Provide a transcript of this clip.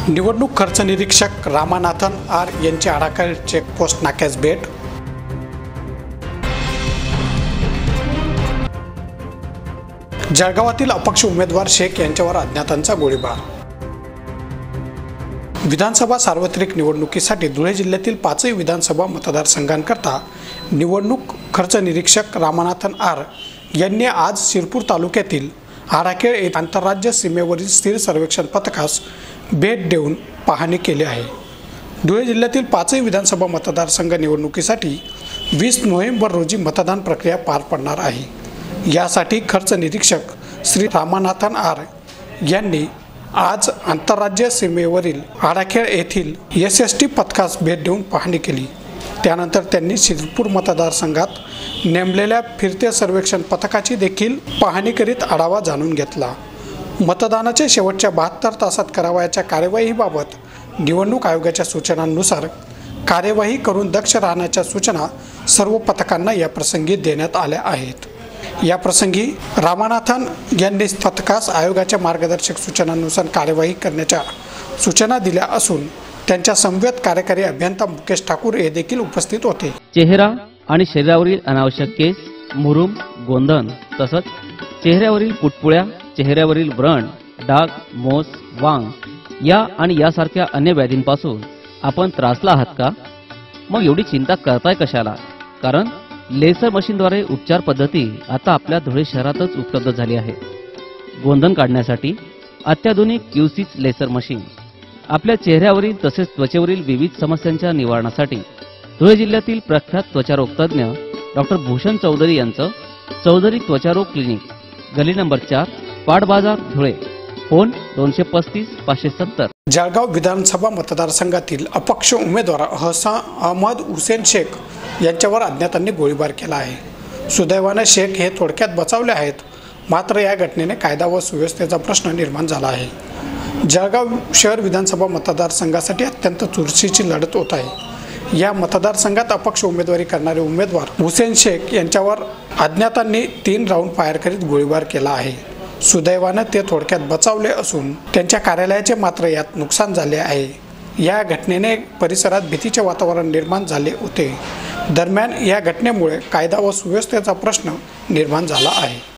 निवडणूक खर्च निरीक्षक रामानाथन आर यांची आडाखेळ चेकपोस्ट नाक्यास भेट। जळगावातील अपक्ष उमेदवार शेख यांच्यावर अज्ञातांचा गोळीबार। विधानसभा सार्वत्रिक निवडणुकीसाठी धुळे जिल्ह्यातील 5 विधानसभा मतदारसंघांकरता निवडणूक खर्च निरीक्षक रामानाथन आर यांनी आज शिरपूर तालुक्यातील आडाखेळ येथे आंतरराज्य सीमेवरील स्थिर सर्वेक्षण पथकास भेट देऊन पाहणी केली आहे। धुळे जिल्ह्यातील 5 विधानसभा मतदारसंघ निवडणुकीसाठी 20 नोव्हेंबर रोजी मतदान प्रक्रिया पार पडणार आहे। यासाठी खर्च निरीक्षक श्री रामानाथन आर यांनी आज आंतरराज्य सीमेवरील आडाखेळ येथील SST पथकास भेट देऊन पाहणी केली। त्यानंतर त्यांनी शिरपूर मतदारसंघात नेमलेल्या फिरते सर्वेक्षण पथकाची देखील पाहणी करीत आढावा जाणून घेतला। मतदानाच्या शेवटच्या 72 तासात करावयाच्या कार्यवाहीबाबत निवडणूक आयोगाच्या सूचनांनुसार कार्यवाही करून दक्ष राहण्याच्या सूचना सर्व पथकांना या प्रसंगी देण्यात आल्या आहेत। या प्रसंगी रामानाथन यांनी पथकास आयोगाच्या मार्गदर्शक सूचनांनुसार कार्यवाही करण्याच्या सूचना दिल्या असून त्यांच्या समवेत कार्यकारी अभियंता मुकेश ठाकूर हे देखील उपस्थित होते। चेहरा आणि शरीरावरील अनावश्यक केस, मुरुम, गोंधन तसंच चेहऱ्यावरील पुटपुळ्या, चेहऱ्यावरील व्रण, डाग, मोस, वांग या आणि यासारख्या अन्य व्याधींपासून आपण त्रासला आहात का? मग एवढी चिंता करताय कशाला? कारण लेसर मशीनद्वारे उपचार पद्धती आता आपल्या धुळे शहरातच उपलब्ध झाली आहे। गोंधन काढण्यासाठी अत्याधुनिक QC लेसर मशीन, आपल्या चेहऱ्यावरील तसेच त्वचेवरील विविध समस्यांच्या निवारणासाठी धुळे जिल्ह्यातील प्रख्यात त्वचारोग तज्ञ डॉक्टर भूषण चौधरी यांचं चौधरी त्वचारोग क्लिनिक, गली नंबर 4, पाट बाजार, धुळे। फोन 235 570। जळगाव विधानसभा मतदारसंघातील अपक्ष उमेदवार अहमद हुसेन शेख यांच्यावर अज्ञातांनी गोळीबार केला आहे। सुदैवाने शेख हे थोडक्यात बचावले आहेत, मात्र या घटनेने कायदा व सुव्यवस्थेचा प्रश्न निर्माण झाला आहे। जळगाव शहर विधानसभा मतदारसंघासाठी अत्यंत चुरशीची लढत होत आहे। या मतदारसंघात अपक्ष उमेदवारी करणारे उमेदवार हुसेन शेख यांच्यावर अज्ञातांनी 3 राऊंड फायर करीत गोळीबार केला आहे। सुदैवाने ते थोडक्यात बचावले असून त्यांच्या कार्यालयाचे मात्र यात नुकसान झाले आहे। या घटनेने परिसरात भीतीचे वातावरण निर्माण झाले होते। दरम्यान या घटनेमुळे कायदा व सुव्यवस्थेचा प्रश्न निर्माण झाला आहे।